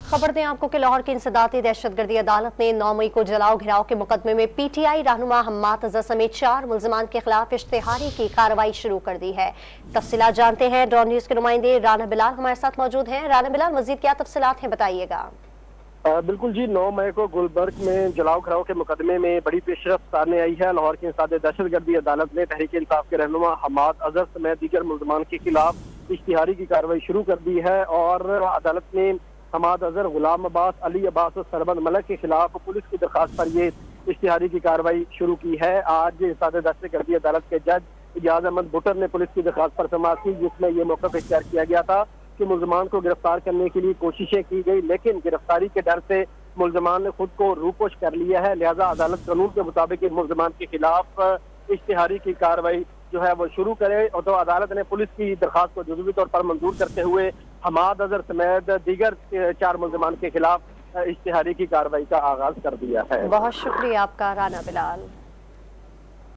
खबर दें आपको कि लाहौर की इंसदादी दहशतगर्दी अदालत ने 9 मई को जलाओ घिराव के मुकदमे में PTI रहनुमा हम्माद अजहर समेत 4 मुल्जिमान के खिलाफ इश्तिहारी की कार्रवाई शुरू कर दी है। तफसीलात जानते हैं, डॉन न्यूज के नुमाइंदे राना बिलाल हमारे साथ मौजूद हैं। राना बिलाल, मजीद क्या तफसीलात हैं, बताइएगा। बिल्कुल जी, 9 मई को गुलबर्ग में जलाओ घिराव के मुकदमे में बड़ी पेशरफ्त सामने आई है। लाहौर की इंसदादी दहशतगर्दी अदालत ने तहरीक इंसाफ के रहनुमा हम्माद अजहर समेत दीगर मुल्जिमान के खिलाफ इश्तिहारी की कार्रवाई शुरू कर दी है और अदालत ने हम्माद अजहर, गुलाम अब्बास, अली अब्बास और सरबंद मलक के खिलाफ पुलिस की दरखास्त पर ये इश्तिहारी की कार्रवाई शुरू की है। आज इंसदादी दहशतगर्दी अदालत के जज इजाज अहमद बुटर ने पुलिस की दरखास्त पर समाअत की, जिसमें यह मौक़िफ़ इख्तियार किया गया था कि मुल्ज़मान को गिरफ्तार करने के लिए कोशिशें की गई, लेकिन गिरफ्तारी के डर से मुल्ज़मान ने खुद को रूपोश कर लिया है। लिहाजा अदालत कानून के मुताबिक इन मुल्ज़मान के खिलाफ इश्तिहारी की कार्रवाई जो है वो शुरू करे। और तो अदालत ने पुलिस की दरखास्त को जुज़वी तौर पर मंजूर करते हुए हम्माद अजहर समेत दीगर 4 मुल्ज़मान के खिलाफ इश्तिहारी की कार्रवाई का आगाज कर दिया है। बहुत शुक्रिया आपका राना बिलाल।